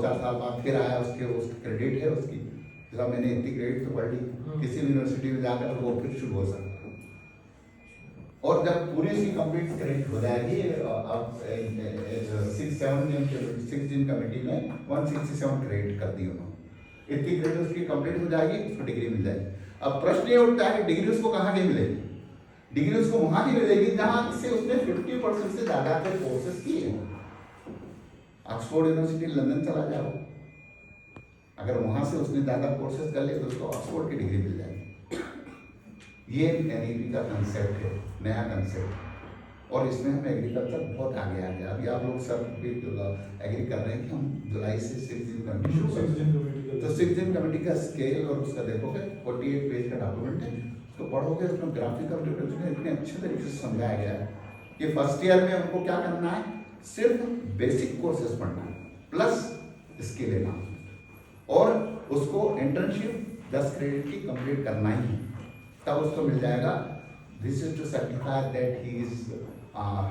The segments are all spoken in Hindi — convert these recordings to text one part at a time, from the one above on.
2-4 साल बाद फिर आया, उसकी क्रेडिट है उसकी, जैसा मैंने इतनी क्रेडिट तो पढ़ ली, किसी भी यूनिवर्सिटी में जाकर वो फिर शुरू हो सकता है। और जब पूरी उसकी कंप्लीट क्रेडिट हो जाएगी, अब 6 दिन कमेटी में 167 क्रेडिट कर दी उन्होंने, इतनी क्रेडिट उसकी कंप्लीट हो जाएगी, उसको डिग्री मिल जाएगी। अब प्रश्न ये उठता है कि डिग्री उसको कहाँ की मिलेगी? डिग्री उसको वहां की मिलेगी जहां से उसने 50% से ज्यादा के कोर्सेज किए। ऑक्सफोर्ड यूनिवर्सिटी लंदन चला जाओ, अगर वहां से उसने ज्यादा कोर्सेज कर लिए तो उसको ऑक्सफोर्ड की डिग्री मिल जाएगी। ये एनईपी का कंसेप्ट है, नया कंसेप्ट, और इसमें हम एग्रीकल्चर बहुत आगे आ गया। अभी आप लोग सब एग्री कर रहे हैं कि हम जुलाई से 6 दिन कमेटी शुरू करेंगे, तो 6 दिन कमेटी का स्केल और उसका देखोगे 48 पेज का डॉक्यूमेंट है, तो पढ़ोगे उसमें ग्राफिकल रिप्रेजेंटेशन इतने अच्छे तरीके से समझाया गया है कि फर्स्ट ईयर में उनको क्या करना है, सिर्फ बेसिक कोर्सेज पढ़ना है प्लस स्किल लेना, और उसको इंटर्नशिप 10 क्रेडिट की कंप्लीट करना ही है, तब उसको मिल जाएगा this is to certify that he is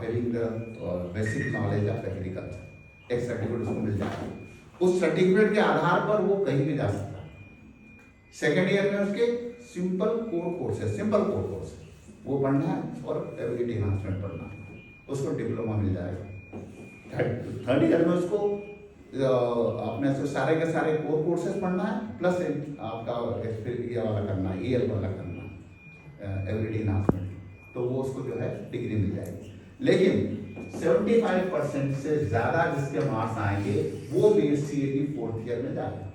having the basic knowledge of agriculture, एक सर्टिफिकेट उसको मिल जाएगा। उस सर्टिफिकेट के आधार पर वो कहीं भी जा सकता है। सेकेंड ईयर में उसके सिंपल कोर कोर्सेज वो पढ़ना है और एबिलिटी एनहांसमेंट पढ़ना है, उसको डिप्लोमा मिल जाएगा। थर्ड ईयर में उसको अपने से सारे के सारे कोर कोर्सेज पढ़ना है, प्लस आपका ये वाला करना है, EL वाला करना है, एबिलिटी एनहांसमेंट, तो वो उसको जो है डिग्री मिल जाएगी। लेकिन 75% से ज्यादा जिसके मार्क्स आएंगे वो BSc फोर्थ ईयर में जाएगा,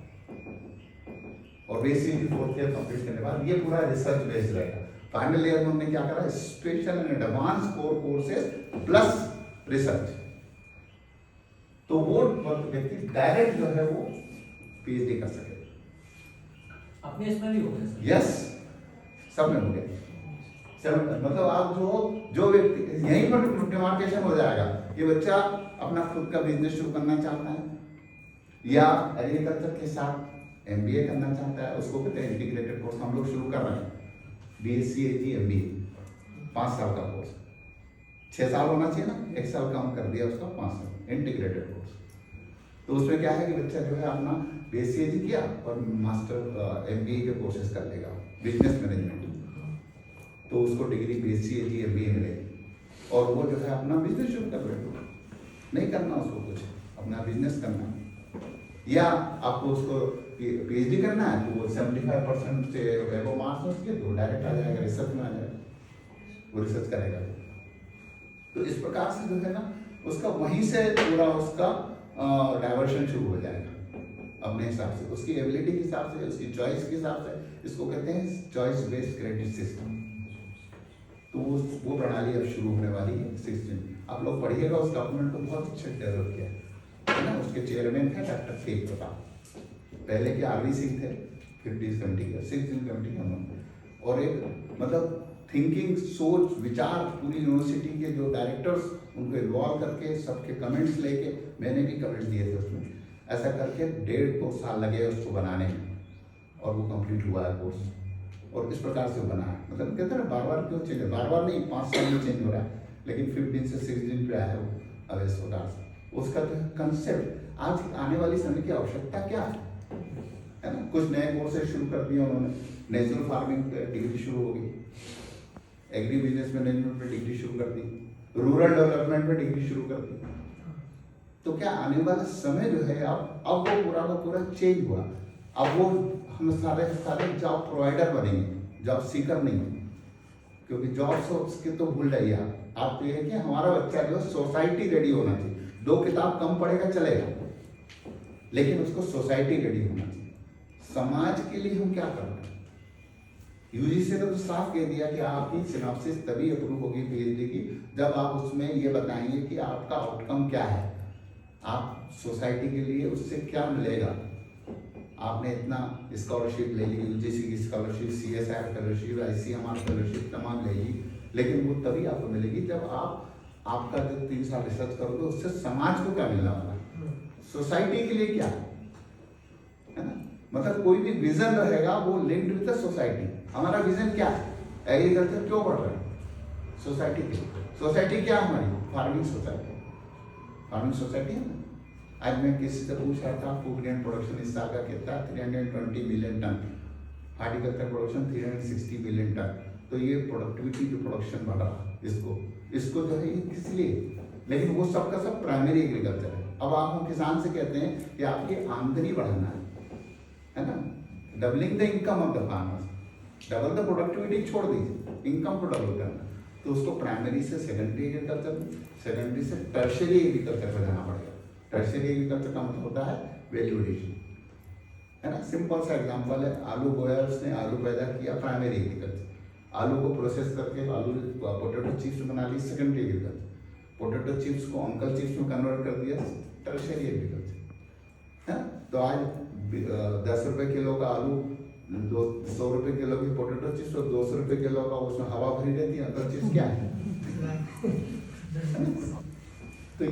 और BSc फोर्थ ईयर कंप्लीट करने के बाद ये पूरा रिसर्च बेस्ड रहेगा। फाइनल ईयर में हमने क्या करा, special and advance core courses plus research, तो वो व्यक्ति डायरेक्ट जो है वो PhD कर सके। अपने इसमें भी हो गया सर? यस, सब में हो गया। मतलब आप जो व्यक्ति यहीं पर डिमार्केशन हो जाएगा, ये बच्चा अपना खुद का बिजनेस शुरू करना चाहता है या एग्रीकल्चर के साथ MBA करना चाहता है, उसको कहते हैं इंटीग्रेटेड कोर्स। हम लोग शुरू कर रहे हैं BSc AG MBA 5 साल का कोर्स, 6 साल होना चाहिए ना, 1 साल कम कर दिया उसका, 5 साल इंटीग्रेटेड कोर्स। तो उसमें क्या है कि बच्चा जो है अपना BSc AG किया और मास्टर MBA के कोर्सेज कर लेगा बिजनेस मैनेजमेंट, तो उसको डिग्री BSc AG MBA मिलेगी, और वो जो है अपना बिजनेस शुरू कर लेगा। नहीं करना उसको कुछ, अपना बिजनेस करना, या आपको उसको PhD करना है तो वो 75% से एबव मार्क्स उसके तो डायरेक्ट आ जाएगा, रिसर्च में आ जाएगा, वो रिसर्च करेगा। तो इस प्रकार से जो है ना उसका वहीं से पूरा उसका डाइवर्शन शुरू हो जाएगा अपने हिसाब से, उसकी एबिलिटी के हिसाब से, उसकी चॉइस के हिसाब से। इसको कहते हैं चॉइस बेस्ड क्रेडिट सिस्टम। तो वो प्रणाली अब शुरू होने वाली है 6 दिन। आप लोग पढ़िएगा उस डॉक्यूमेंट को, बहुत अच्छे डेवलप किया है ना। उसके चेयरमैन थे डॉक्टर शेख प्रताप, पहले के RV सिंह थे, फिर DIS कमेटी का 6 दिन कमेटी का, और एक मतलब थिंकिंग सोच विचार पूरी यूनिवर्सिटी के जो डायरेक्टर्स उनको इन्वॉल्व करके सबके कमेंट्स लेके, मैंने भी कमेंट्स दिए थे उसमें, ऐसा करके 1.5-2 साल लगे उसको बनाने में, और वो कंप्लीट हुआ है कोर्स, और इस प्रकार से बना है। मतलब कहते हैं ना बार बार क्यों चेंज है, बार बार नहीं, 5 साल में चेंज हो रहा है, लेकिन 15 से 6 दिन पे आया है वो। अब इस प्रकार से उसका जो कंसेप्ट आज आने वाली समय की आवश्यकता क्या है ना। कुछ नए कोर्सेज शुरू कर दिए उन्होंने, नेचुरल फार्मिंग डिग्री शुरू हो गई, एग्री बिजनेस मैनेजमेंट में डिग्री शुरू कर दी, रूरल डेवलपमेंट में डिग्री शुरू कर दी। तो क्या आने वाला समय जो है अब वो पूरा का पूरा चेंज हुआ। अब वो हम सारे जॉब प्रोवाइडर बनेंगे, जॉब सीकर नहीं, क्योंकि जॉब के तो भूल जाइए आप ये है कि हमारा बच्चा जो सोसाइटी रेडी होना चाहिए। 2 किताब कम पढ़ेगा चलेगा, लेकिन उसको सोसाइटी रेडी होना चाहिए। समाज के लिए हम क्या कर रहे हैं, UGC ने तो साफ कह दिया कि आपकी सिनॉप्सिस तभी अप्रूव होगी PhD की जब आप उसमें ये बताएंगे कि आपका आउटकम क्या है, आप सोसाइटी के लिए उससे क्या मिलेगा। आपने इतना स्कॉलरशिप ले ली, UGC की scholarship, CSR fellowship, ICMR fellowship तमाम ले ली, लेकिन वो तभी आपको मिलेगी जब आपका जो 3 साल रिसर्च करोगे उससे समाज को क्या मिलने वाला है, सोसाइटी के लिए क्या है ना। मतलब कोई भी विजन रहेगा वो लिंक्ड विद द सोसाइटी। हमारा विजन क्या है, एग्रीकल्चर क्यों बढ़ रहा है, सोसाइटी के। सोसाइटी क्या हमारी, फार्मिंग सोसाइटी है ना। आज मैं किसी से पूछ रहा था फूड ग्रेन प्रोडक्शन इस साल का कितना 320 million tonne, horticulture production 360 million tonne. तो ये प्रोडक्टिविटी जो प्रोडक्शन बढ़ा इसको जो है ये किस लिए, लेकिन वो सब का सब प्राइमरी एग्रीकल्चर है। अब आप हम किसान से कहते हैं कि आपकी आमदनी बढ़ाना है ना, doubling the income of the farmers, double the productivity छोड़ दीजिए, इनकम को डबल करना, तो उसको प्राइमरी से सेकेंडरी एग्रीकल्चर, सेकेंडरी से टर्शियरी एग्रीकल्चर पर जाना पड़ेगा। टर्शियरी एग्रीकल्चर का मतलब होता है वैल्यू एडिशन, है ना। सिंपल सा एग्जांपल है, आलू बोया उसने, आलू पैदा किया, प्राइमरी एग्रीकल्चर। आलू को प्रोसेस करके आलू पोटैटो चिप्स बना ली, सेकेंडरी एग्रीकल्चर। पोटैटो चिप्स को अंकल चिप्स में कन्वर्ट कर दिया, टर्शियरी एग्रीकल्चर, है। तो आज 10 रुपये किलो का आलू, 100 रुपये किलो की पोटैटो चिप्स और 200 रुपये किलो का उसमें हवा भरी रहती है, अंकल चिप्स क्या है। तो ये